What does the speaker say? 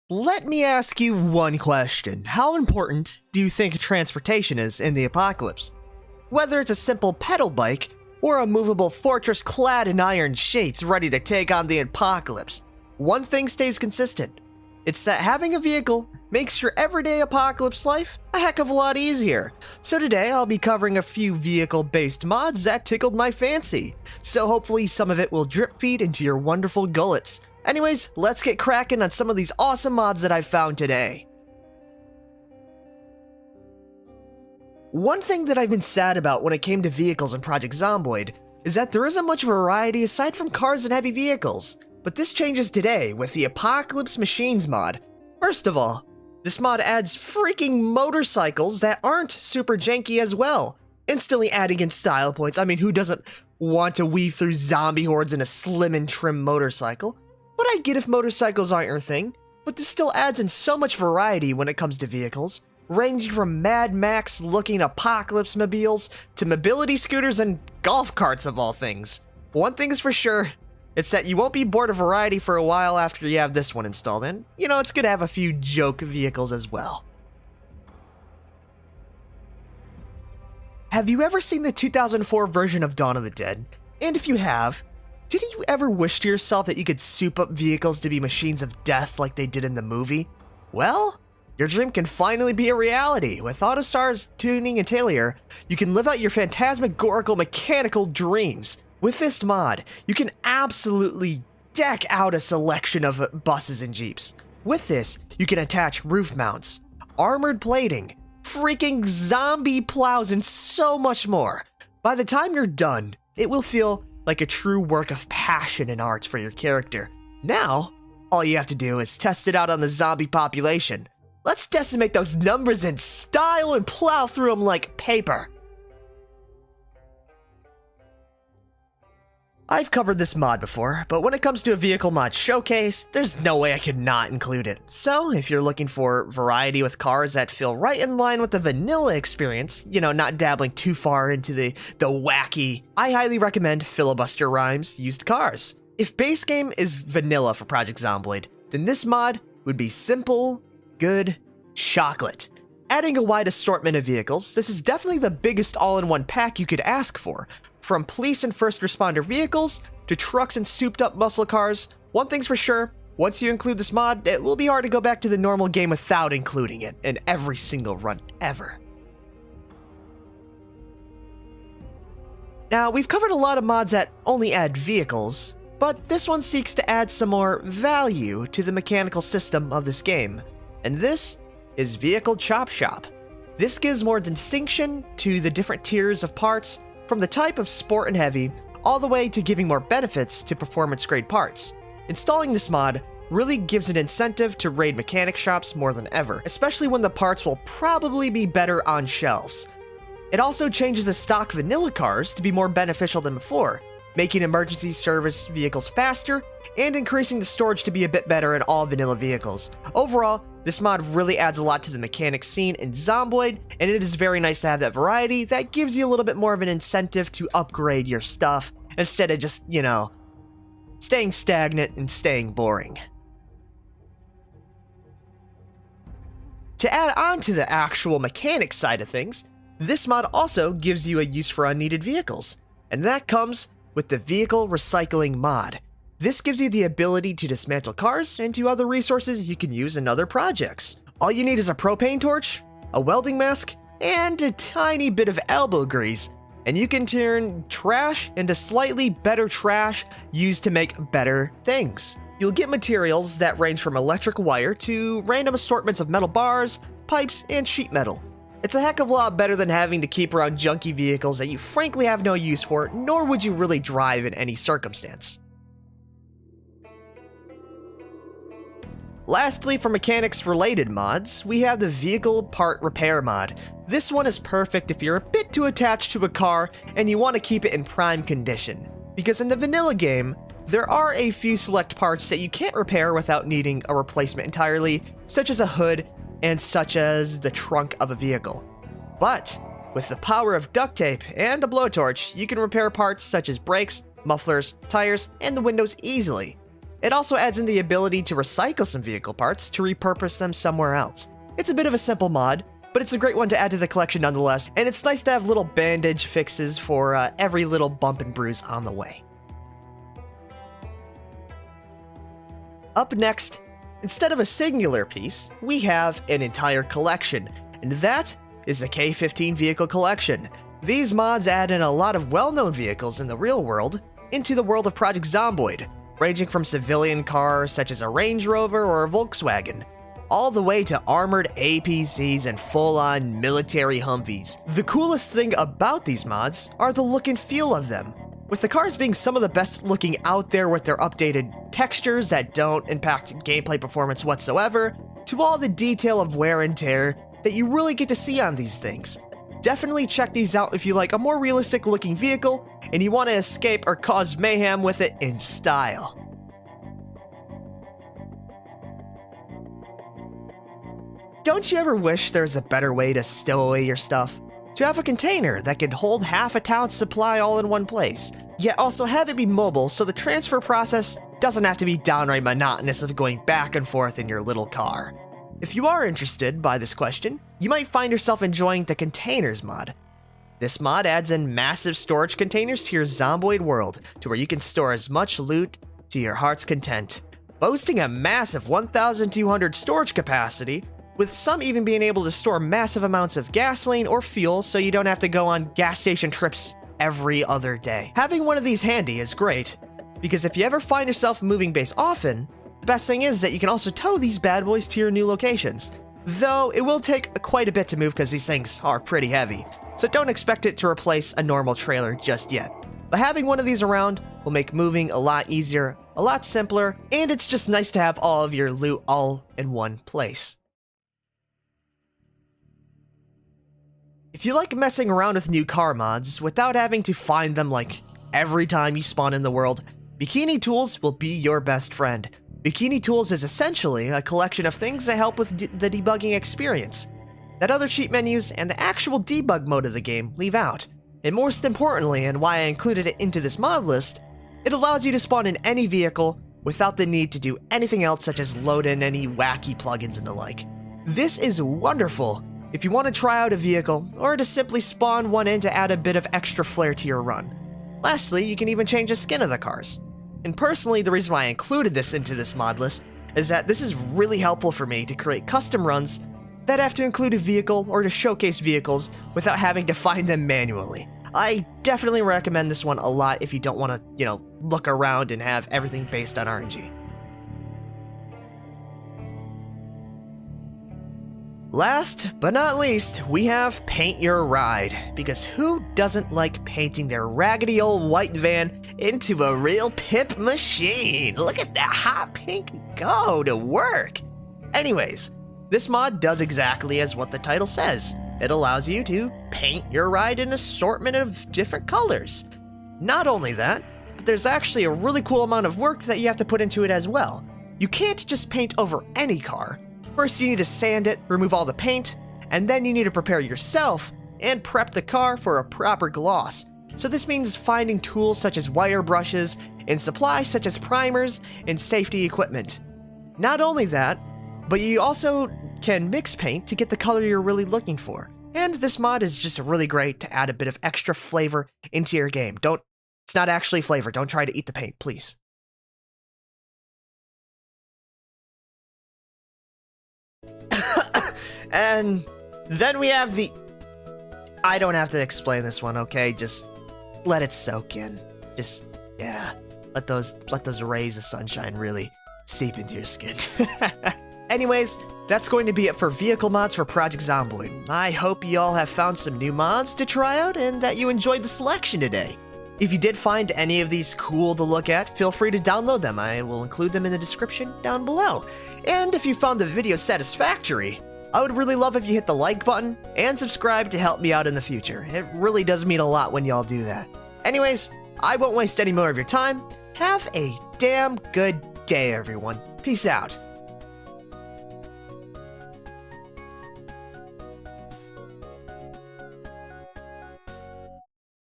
Let me ask you one question. How important do you think transportation is in the apocalypse? Whether it's a simple pedal bike or a movable fortress clad in iron sheets ready to take on the apocalypse, one thing stays consistent. It's that having a vehicle makes your everyday apocalypse life a heck of a lot easier. So today I'll be covering a few vehicle-based mods that tickled my fancy. So hopefully some of it will drip feed into your wonderful gullets. Anyways, let's get cracking on some of these awesome mods that I've found today. One thing that I've been sad about when it came to vehicles in Project Zomboid is that there isn't much variety aside from cars and heavy vehicles. But this changes today with the Apocalypse Machines mod. First of all, this mod adds freaking motorcycles that aren't super janky as well, instantly adding in style points. I mean, who doesn't want to weave through zombie hordes in a slim and trim motorcycle? But I get if motorcycles aren't your thing, but this still adds in so much variety when it comes to vehicles, ranging from Mad Max looking apocalypse mobiles to mobility scooters and golf carts of all things. One thing is for sure, it's that you won't be bored of variety for a while after you have this one installed, and you know, it's gonna have a few joke vehicles as well. Have you ever seen the 2004 version of Dawn of the Dead? And if you have, did you ever wish to yourself that you could soup up vehicles to be machines of death like they did in the movie? Well, your dream can finally be a reality. With Autostar's tuning Atelier, you can live out your phantasmagorical mechanical dreams. With this mod, you can absolutely deck out a selection of buses and jeeps. With this, you can attach roof mounts, armored plating, freaking zombie plows, and so much more. By the time you're done, it will feel like a true work of passion and art for your character. Now, all you have to do is test it out on the zombie population. Let's decimate those numbers in style and plow through them like paper. I've covered this mod before, but when it comes to a vehicle mod showcase, there's no way I could not include it. So if you're looking for variety with cars that feel right in line with the vanilla experience, you know, not dabbling too far into the wacky, I highly recommend Filibuster Rhymes Used Cars. If base game is vanilla for Project Zomboid, then this mod would be simple, good, chocolate. Adding a wide assortment of vehicles, this is definitely the biggest all-in-one pack you could ask for. From police and first responder vehicles, to trucks and souped up muscle cars, one thing's for sure, once you include this mod, it will be hard to go back to the normal game without including it in every single run ever. Now, we've covered a lot of mods that only add vehicles, but this one seeks to add some more value to the mechanical system of this game, and this is Vehicle Chop Shop. This gives more distinction to the different tiers of parts, from the type of sport and heavy, all the way to giving more benefits to performance-grade parts. Installing this mod really gives an incentive to raid mechanic shops more than ever, especially when the parts will probably be better on shelves. It also changes the stock vanilla cars to be more beneficial than before, making emergency service vehicles faster and increasing the storage to be a bit better in all vanilla vehicles. Overall, this mod really adds a lot to the mechanic scene in Zomboid, and it is very nice to have that variety that gives you a little bit more of an incentive to upgrade your stuff instead of just, you know, staying stagnant and staying boring. To add on to the actual mechanic side of things, this mod also gives you a use for unneeded vehicles, and that comes with the Vehicle Recycling mod. This gives you the ability to dismantle cars into other resources you can use in other projects. All you need is a propane torch, a welding mask, and a tiny bit of elbow grease, and you can turn trash into slightly better trash used to make better things. You'll get materials that range from electric wire to random assortments of metal bars, pipes, and sheet metal. It's a heck of a lot better than having to keep around junky vehicles that you frankly have no use for, nor would you really drive in any circumstance. Lastly, for mechanics-related mods, we have the Vehicle Part Repair mod. This one is perfect if you're a bit too attached to a car and you want to keep it in prime condition, because in the vanilla game, there are a few select parts that you can't repair without needing a replacement entirely, such as a hood and such as the trunk of a vehicle. But with the power of duct tape and a blowtorch, you can repair parts such as brakes, mufflers, tires, and the windows easily. It also adds in the ability to recycle some vehicle parts to repurpose them somewhere else. It's a bit of a simple mod, but it's a great one to add to the collection nonetheless, and it's nice to have little bandage fixes for every little bump and bruise on the way. Up next, instead of a singular piece, we have an entire collection, and that is the K15 vehicle collection. These mods add in a lot of well-known vehicles in the real world into the world of Project Zomboid, ranging from civilian cars such as a Range Rover or a Volkswagen, all the way to armored APCs and full-on military Humvees. The coolest thing about these mods are the look and feel of them, with the cars being some of the best looking out there with their updated textures that don't impact gameplay performance whatsoever, to all the detail of wear and tear that you really get to see on these things. Definitely check these out if you like a more realistic looking vehicle and you want to escape or cause mayhem with it in style. Don't you ever wish there's a better way to stow away your stuff? To have a container that could hold half a town's supply all in one place, yet also have it be mobile so the transfer process doesn't have to be downright monotonous of going back and forth in your little car. If you are interested by this question, you might find yourself enjoying the Containers mod. This mod adds in massive storage containers to your Zomboid world to where you can store as much loot to your heart's content, boasting a massive 1,200 storage capacity, with some even being able to store massive amounts of gasoline or fuel so you don't have to go on gas station trips every other day. Having one of these handy is great, because if you ever find yourself moving base often, the best thing is that you can also tow these bad boys to your new locations. Though it will take quite a bit to move because these things are pretty heavy, so don't expect it to replace a normal trailer just yet. But having one of these around will make moving a lot easier, a lot simpler, and it's just nice to have all of your loot all in one place. If you like messing around with new car mods without having to find them like every time you spawn in the world, Bikinitools will be your best friend. Bikinitools is essentially a collection of things that help with the debugging experience that other cheat menus and the actual debug mode of the game leave out. And most importantly, and why I included it into this mod list, it allows you to spawn in any vehicle without the need to do anything else such as load in any wacky plugins and the like. This is wonderful if you want to try out a vehicle, or to simply spawn one in to add a bit of extra flair to your run. Lastly, you can even change the skin of the cars. And personally, the reason why I included this into this mod list is that this is really helpful for me to create custom runs that have to include a vehicle or to showcase vehicles without having to find them manually. I definitely recommend this one a lot if you don't want to, look around and have everything based on RNG. Last but not least, we have Paint Your Ride, because who doesn't like painting their raggedy old white van into a real pimp machine? Look at that hot pink go to work! Anyways, this mod does exactly as what the title says. It allows you to paint your ride in an assortment of different colors. Not only that, but there's actually a really cool amount of work that you have to put into it as well. You can't just paint over any car. First, you need to sand it, remove all the paint, and then you need to prepare yourself and prep the car for a proper gloss. So this means finding tools such as wire brushes and supplies such as primers and safety equipment. Not only that, but you also can mix paint to get the color you're really looking for. And this mod is just really great to add a bit of extra flavor into your game. It's not actually flavor, don't try to eat the paint, please. And then we have I don't have to explain this one, okay? Just let it soak in. Let those rays of sunshine really seep into your skin. Anyways, that's going to be it for vehicle mods for Project Zomboid. I hope you all have found some new mods to try out and that you enjoyed the selection today. If you did find any of these cool to look at, feel free to download them. I will include them in the description down below. And if you found the video satisfactory, I would really love if you hit the like button and subscribe to help me out in the future. It really does mean a lot when y'all do that. Anyways, I won't waste any more of your time. Have a damn good day, everyone. Peace out.